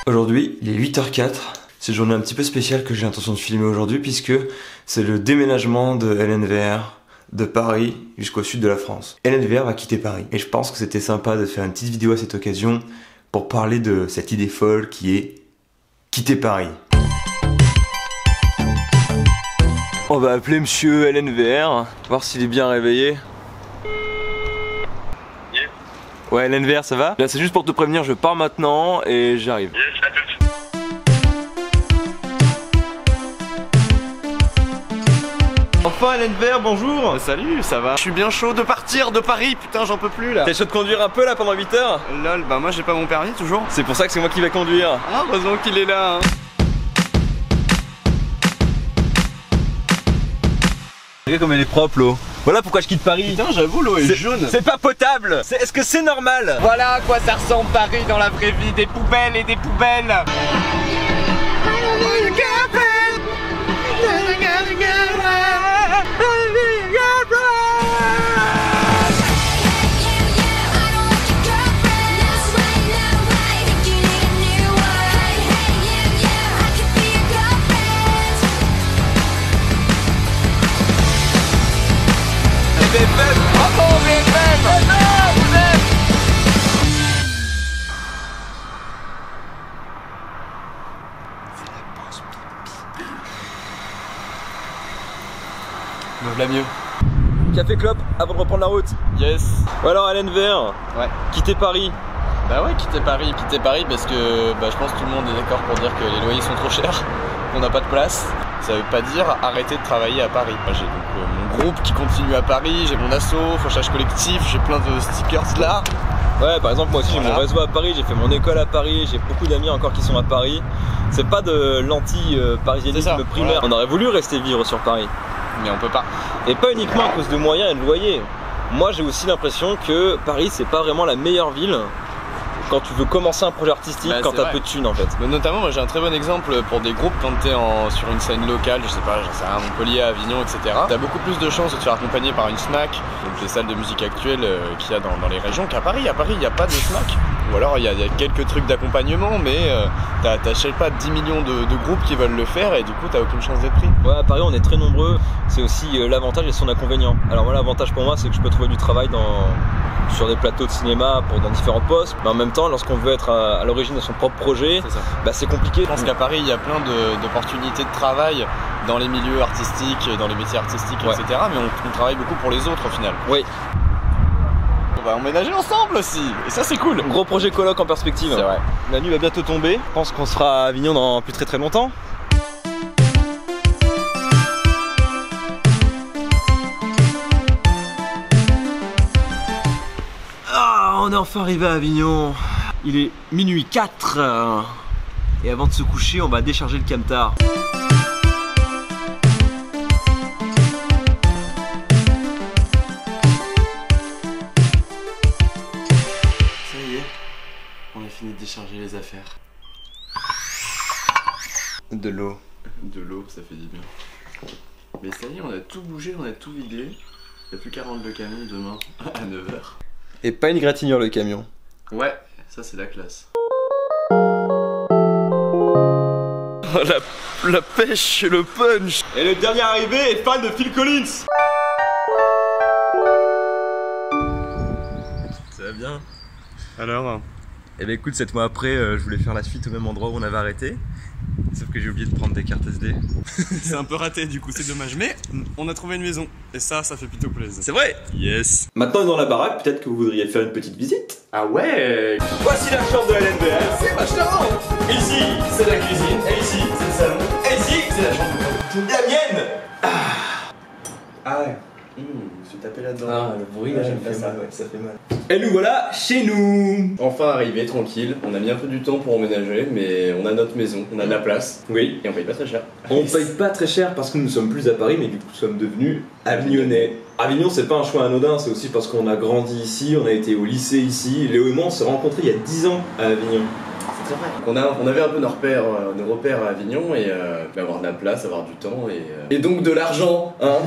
Aujourd'hui, il est 8h04. C'est une journée un petit peu spéciale que j'ai l'intention de filmer aujourd'hui puisque c'est le déménagement de LNVR de Paris jusqu'au sud de la France. LNVR va quitter Paris et je pense que c'était sympa de faire une petite vidéo à cette occasion pour parler de cette idée folle qui est quitter Paris. On va appeler monsieur LNVR, voir s'il est bien réveillé. Yes. Ouais, LNVR, ça va? Là, c'est juste pour te prévenir, je pars maintenant et j'arrive. Yes, à tout. Enfin LNVR, bonjour. Salut, ça va? Je suis bien chaud de partir de Paris, putain j'en peux plus là. T'es chaud de conduire un peu là pendant 8 heures? Lol, bah moi j'ai pas mon permis toujours. C'est pour ça que c'est moi qui vais conduire. Ah, heureusement qu'il est là hein. Regarde comme elle est propre l'eau. Voilà pourquoi je quitte Paris. Putain j'avoue l'eau est jaune. C'est pas potable. Est-ce que c'est normal? Voilà à quoi ça ressemble Paris dans la vraie vie, des poubelles et des poubelles. Bravo BFM! Vous êtes... Me voilà mieux. Café clope avant de reprendre la route. Yes. Ou alors LNVR, Ouais. quitter Paris. Bah ouais, quitter Paris parce que bah, je pense que tout le monde est d'accord pour dire que les loyers sont trop chers, qu'on n'a pas de place. Ça veut pas dire arrêter de travailler à Paris. J'ai donc mon groupe qui continue à Paris, j'ai mon asso, Fauchage collectif, j'ai plein de stickers là. Ouais, par exemple, moi aussi j'ai mon réseau à Paris, j'ai fait mon école à Paris, j'ai beaucoup d'amis encore qui sont à Paris. C'est pas de l'anti-parisianisme primaire. Voilà. On aurait voulu rester vivre sur Paris. Mais on peut pas. Et pas uniquement à cause de moyens et de loyers. Moi j'ai aussi l'impression que Paris c'est pas vraiment la meilleure ville quand tu veux commencer un projet artistique, Bah, quand t'as vrai. peu de thunes en fait. Mais notamment, moi j'ai un très bon exemple pour des groupes quand t'es sur une scène locale, je sais pas, j'en sais rien, Montpellier, Avignon, etc. T'as beaucoup plus de chances de te faire accompagner par une SMAC, donc les salles de musique actuelles qu'il y a dans les régions, qu'à Paris. À Paris, il n'y a pas de SMAC. Ou alors il y a quelques trucs d'accompagnement, mais t'as je sais pas 10 millions de groupes qui veulent le faire et du coup t'as aucune chance d'être pris. Ouais, à Paris on est très nombreux, c'est aussi l'avantage et son inconvénient. Alors moi l'avantage pour moi c'est que je peux trouver du travail sur des plateaux de cinéma dans différents postes, mais en même temps lorsqu'on veut être à l'origine de son propre projet, bah, c'est compliqué. Je pense qu'à Paris il y a plein d'opportunités de travail dans les milieux artistiques, dans les métiers artistiques, ouais. etc. Mais on travaille beaucoup pour les autres au final. Oui. On va emménager ensemble aussi, et ça c'est cool. Gros projet coloc en perspective. C'est vrai. La nuit va bientôt tomber, je pense qu'on sera à Avignon dans plus très longtemps. Ah, on est enfin arrivé à Avignon. Il est minuit 4. Et avant de se coucher, on va décharger le camtar. Ça y est, on a fini de décharger les affaires. De l'eau. De l'eau, ça fait du bien. Mais ça y est, on a tout bougé, on a tout vidé. Il n'y a plus qu'à rendre le camion demain à 9h. Et pas une égratignure le camion. Ouais, ça c'est la classe. La pêche et le punch. Et le dernier arrivé est fan de Phil Collins. Ça va bien? Alors Eh ben écoute, 7 mois après, je voulais faire la suite au même endroit où on avait arrêté. Sauf que j'ai oublié de prendre des cartes SD. C'est un peu raté du coup, c'est dommage. Mais on a trouvé une maison. Et ça fait plutôt plaisir. C'est vrai? Yes. Maintenant on est dans la baraque, peut-être que vous voudriez faire une petite visite. Ah ouais. Voici la chambre de LNVR. C'est ma chambre. Ici, c'est la cuisine. Et ici, c'est le salon. Et ici, c'est la chambre de la mienne. Ah ouais. Je me suis tapé là-dedans. Ah, le bruit, Ouais, j'aime pas ça. mal, ouais, ça fait mal. Et nous voilà chez nous. Enfin arrivé, tranquille. On a mis un peu du temps pour emménager, mais on a notre maison, on a de la place. Oui. Et on paye pas très cher. On paye pas très cher parce que nous ne sommes plus à Paris, mais du coup nous sommes devenus avignonnais. Avignon, c'est pas un choix anodin, c'est aussi parce qu'on a grandi ici, on a été au lycée ici. Léo et moi, on s'est rencontrés il y a 10 ans à Avignon. Ça C'est vrai. On avait un peu nos repères à Avignon et avoir de la place, avoir du temps et donc de l'argent, hein.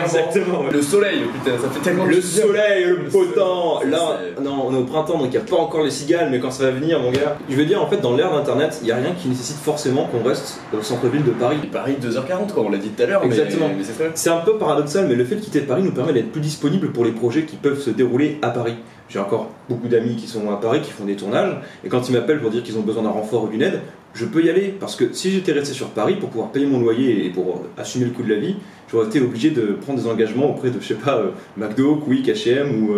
Exactement. Le soleil, putain, ça fait tellement Le de soleil, le beau temps. Ça, Là, non, on est au printemps, donc il n'y a pas encore les cigales, mais quand ça va venir, mon gars. Je veux dire, en fait, dans l'ère d'Internet, il n'y a rien qui nécessite forcément qu'on reste au centre-ville de Paris. Et Paris 2h40, quoi, on l'a dit tout à l'heure. Exactement. Mais c'est vrai. C'est un peu paradoxal, mais le fait de quitter Paris nous permet d'être plus disponible pour les projets qui peuvent se dérouler à Paris. J'ai encore beaucoup d'amis qui sont à Paris, qui font des tournages, et quand ils m'appellent pour dire qu'ils ont besoin d'un renfort ou d'une aide, je peux y aller, parce que si j'étais resté sur Paris pour pouvoir payer mon loyer et pour assumer le coût de la vie, j'aurais été obligé de prendre des engagements auprès de, je sais pas, McDo, Quick, H&M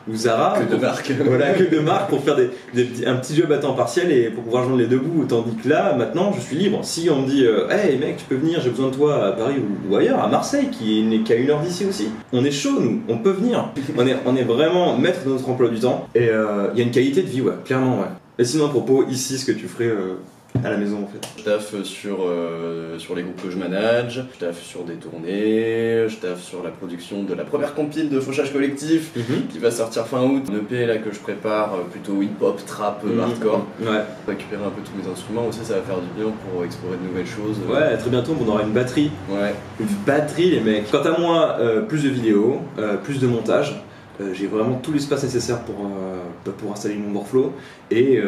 ou Zara. Que de marques. Voilà, que de marques pour faire un petit job à temps partiel et pour pouvoir joindre les deux bouts. Tandis que là, maintenant, je suis libre. Si on me dit, hey mec, tu peux venir, j'ai besoin de toi à Paris ou ailleurs, à Marseille, qui n'est qu'à 1 heure d'ici aussi. On est chaud, nous, on peut venir. On est vraiment maître de notre emploi du temps. Et il y a une qualité de vie, ouais, clairement, ouais. Et sinon, à propos, ici, ce que tu ferais à la maison, en fait. Je taffe sur les groupes que je manage, je taffe sur des tournées, je taffe sur la production de la première compile de Fauchage Collectif qui va sortir fin août. Un EP là que je prépare, plutôt hip-hop, trap, hardcore. Ouais. Récupérer un peu tous mes instruments aussi, ça va faire du bien pour explorer de nouvelles choses. Ouais, très bientôt on aura une batterie. Ouais. Une batterie, les mecs. Quant à moi, plus de vidéos, plus de montage. J'ai vraiment tout l'espace nécessaire pour installer mon workflow et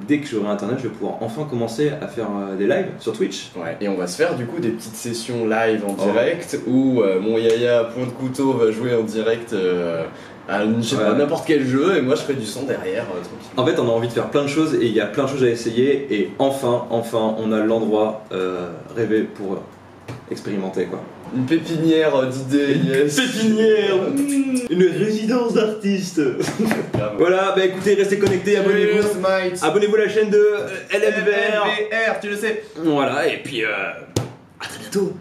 dès que j'aurai internet je vais pouvoir enfin commencer à faire des lives sur Twitch. Ouais. Et on va se faire du coup des petites sessions live en direct où mon yaya point de couteau va jouer en direct à je sais pas, n'importe quel jeu et moi je ferai du son derrière tranquille. En fait on a envie de faire plein de choses et il y a plein de choses à essayer et enfin on a l'endroit rêvé pour expérimenter quoi. Une pépinière d'idées, yes. Pépinière, une résidence d'artistes. Voilà, bah écoutez, restez connectés, abonnez-vous. Abonnez-vous à la chaîne de LMVR. LMVR, tu le sais. Voilà, et puis à très bientôt.